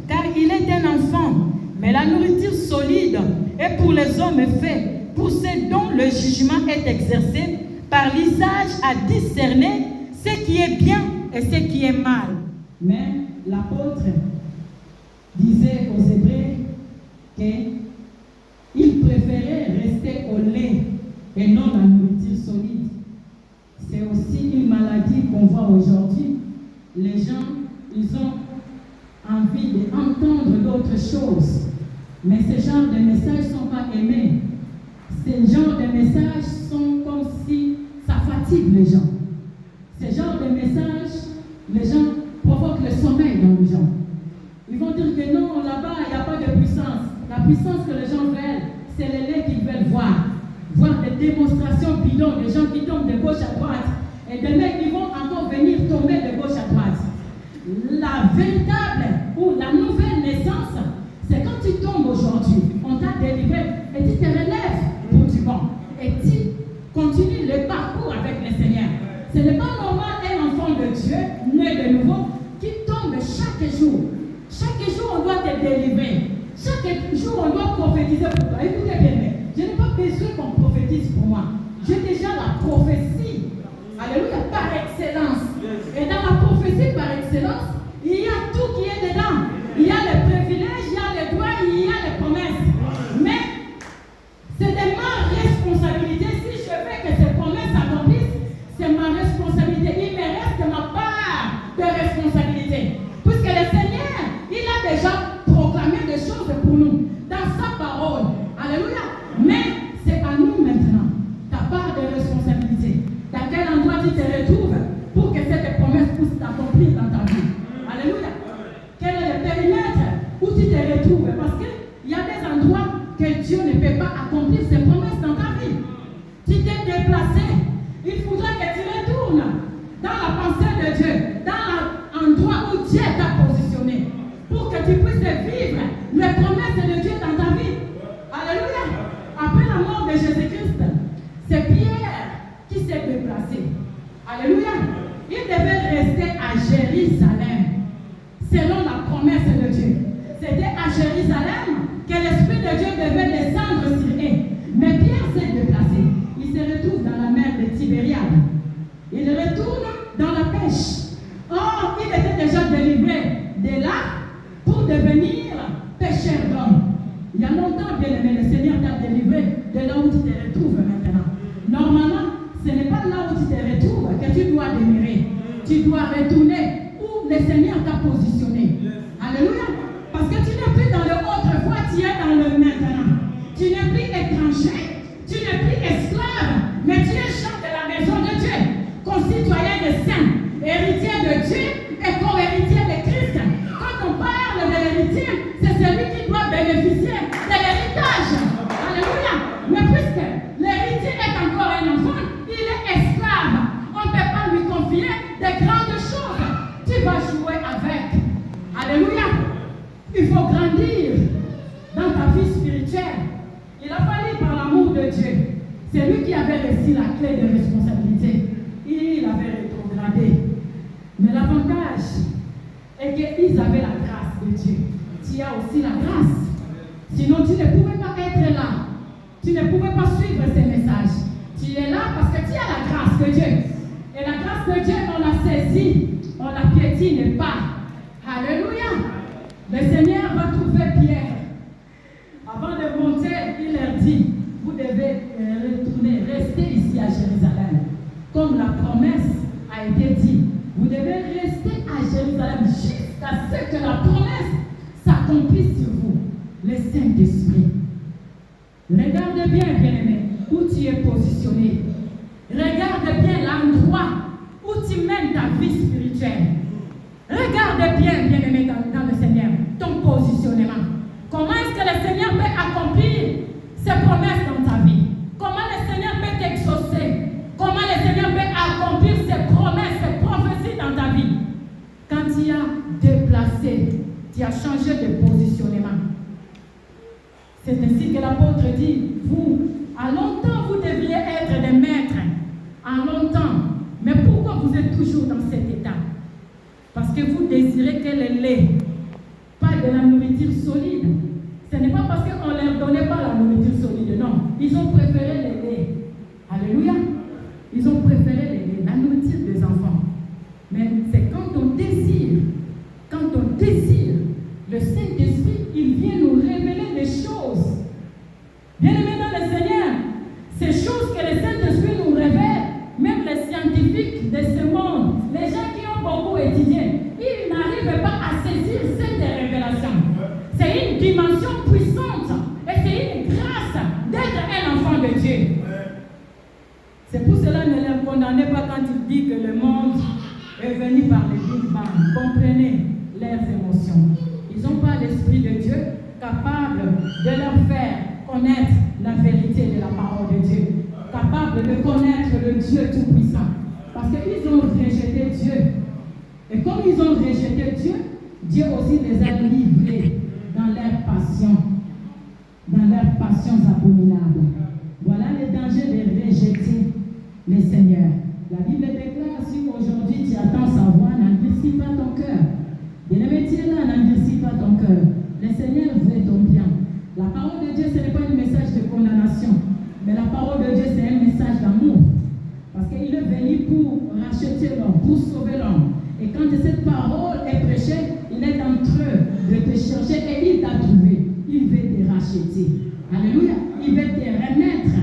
car il est un enfant. Mais la nourriture solide est pour les hommes faits, pour ceux dont le jugement est exercé par l'usage à discerner ce qui est bien et ce qui est mal. Mais l'apôtre disait aux Hébreux qu'il préférait rester au lait et non la nourriture solide. C'est aussi une maladie qu'on voit aujourd'hui. Les gens, ils ont envie d'entendre d'autres choses. Mais ce genre de messages ne sont pas aimés. Ce genre de messages sont comme si ça fatigue les gens. Ce genre de messages, les gens provoquent le sommeil dans les gens. Ils vont dire que non, là-bas, il n'y a pas de puissance. La puissance que les gens veulent, c'est le lait qu'ils veulent voir. Voir des démonstrations bidons, des gens qui tombent de gauche à droite. Et des mecs qui vont encore venir tomber de gauche à droite. La véritable ou la nouvelle naissance, c'est quand tu tombes aujourd'hui, on t'a délivré et tu te relèves pour du bon. Et tu continues le parcours avec le Seigneur. Ce n'est pas normal un enfant de Dieu, né de nouveau, qui tombe chaque jour. Chaque jour, on doit te délivrer. Chaque jour, on doit prophétiser pour toi. Écoutez bien, je n'ai pas besoin qu'on prophétise pour moi. J'ai déjà la prophétie. Alléluia, par excellence. Et dans la prophétie par excellence, il y a tout qui est dedans. Il y a les privilèges, il y a les droits, il y a les promesses. Mais c'est de ma responsabilité. Si je veux que ces promesses s'accomplissent, c'est ma responsabilité. Il me reste ma part de responsabilité. Puisque le Seigneur, il a déjà proclamé des choses pour nous dans sa parole. Alléluia. Mais c'est à nous maintenant, ta part de responsabilité. Dans quel endroit tu te retrouves pour que cette promesse puisse t'accomplir dans ta vie. Alléluia. Quel est le périmètre où tu te retrouves? Parce qu'il y a des endroits que Dieu ne peut pas accomplir ses promesses dans ta vie. Tu t'es déplacé. Il faudra que tu retournes dans la pensée de Dieu, dans l'endroit où Dieu t'a positionné, pour que tu puisses vivre les promesses de Dieu dans ta vie. Alléluia. Après la mort de Jésus-Christ, c'est Pierre qui s'est déplacé. Alléluia. Il devait rester à Jérusalem, selon la promesse de Dieu. C'était à Jérusalem que l'Esprit de Dieu devait descendre sur eux. Mais Pierre s'est déplacé. Il se retrouve dans la mer de Tibériade. Il retourne dans la pêche. Or, il était déjà délivré de là pour devenir pêcheur d'hommes. Il y a longtemps, bien aimé, le Seigneur t'a délivré de là où tu te retrouves maintenant. Normalement, ce n'est pas là où tu te retrouves que tu dois demeurer. Tu dois retourner où le Seigneur t'a positionné. Alléluia. Parce que tu n'es plus dans le autrefois, tu es dans le maintenant. Tu n'es plus étranger, tu n'es plus esclave, mais tu es chef de la maison de Dieu, concitoyen des saints, héritier de Dieu et co-héritier de Christ. Quand on parle de l'héritier, c'est celui qui doit bénéficier de l'héritage. Alléluia. Mais puisque l'héritier est encore un enfant, il est esclave. On ne peut pas lui confier de grandes choses. Tu vas jouer avec. Alléluia. Il faut grandir dans ta vie spirituelle. Il a fallu par l'amour de Dieu. C'est lui qui avait reçu la clé de responsabilité. Il avait rétrogradé. et qu'ils avaient la grâce de Dieu. Tu as aussi la grâce. Sinon, tu ne pouvais pas être là. Tu ne pouvais pas suivre ces messages. Tu es là parce que tu as la grâce de Dieu. Et la grâce de Dieu, on la saisit, on la piétine pas. Alléluia. Le Seigneur va trouver Pierre. Avant de monter, il leur dit, vous devez retourner, rester ici à Jérusalem. Comme la promesse a été dite, vous devez rester à Jérusalem jusqu'à ce que la promesse s'accomplisse sur vous, le Saint-Esprit. Regarde bien, bien-aimé, où tu es positionné. Regarde bien l'endroit où tu mènes ta vie spirituelle. Regarde bien, bien-aimé, dans le Seigneur, ton positionnement. Comment est-ce que le Seigneur peut accomplir ses promesses dans ta vie? Comment le Seigneur peut t'exaucer? Comment le Seigneur peut accomplir ses promesses, ses prophéties dans ta vie? Quand tu as déplacé, tu as changé de positionnement. C'est ainsi que l'apôtre dit, vous, à longtemps, vous devriez être des maîtres. À longtemps. Mais pourquoi vous êtes toujours dans cet état? Parce que vous désirez que le lait, pas de la nourriture solide. Ce n'est pas parce qu'on ne leur donnait pas la nourriture solide, non. Ils ont préféré le lait. Alléluia. Ils ont préféré le lait, la nourriture des enfants. Mais c'est quand on désire, le Saint-Esprit, il vient nous révéler des choses. Bien-aimés dans le Seigneur, ces choses que le Saint-Esprit nous révèle, même les scientifiques de ce monde, les gens qui ont beaucoup étudié, ils n'arrivent pas à saisir cette révélation. C'est une dimension puissante et c'est une grâce d'être un enfant de Dieu. C'est pour cela que ne les condamnez pas quand il dit que le monde est venu par le Big Bang. Comprenez leurs émotions. Ils n'ont pas l'Esprit de Dieu capable de leur faire connaître la vérité de la parole de Dieu, capable de connaître le Dieu Tout-Puissant. Parce qu'ils ont rejeté Dieu. Et comme ils ont rejeté Dieu, Dieu aussi les a livrés dans leurs passions abominables. Voilà le danger de rejeter le Seigneur. La Bible déclare, si aujourd'hui tu attends sa voix, n'endurcis pas ton cœur. Bien-aimé, tu es là, n'endurcis pas ton cœur. Le Seigneur veut ton bien. La parole de Dieu, ce n'est pas un message de condamnation, mais la parole de Dieu, c'est un message d'amour. Parce qu'il est venu pour racheter l'homme, pour sauver l'homme. Et quand cette parole est prêchée, il est en train de te chercher et il t'a trouvé. Il veut te racheter. Alléluia. Il veut te remettre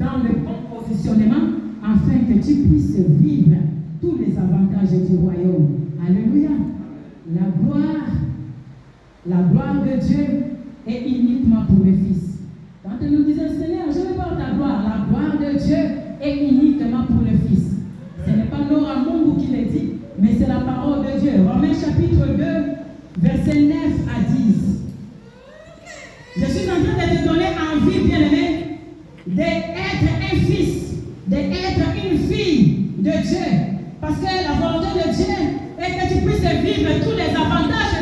dans le bon positionnement afin que tu puisses vivre tous les avantages du royaume. Alléluia. La gloire de Dieu est uniquement pour le Fils. Quand nous disons, Seigneur, je veux voir ta gloire, la gloire de Dieu est uniquement pour le Fils. Ce n'est pas Nora Mungu qui le dit, mais c'est la parole de Dieu. Romains chapitre 2, versets 9 à 10. Je suis en train de te donner envie, bien-aimé, d'être un fils, d'être une fille de Dieu. Parce que la volonté de Dieu est que tu puisses vivre tous les avantages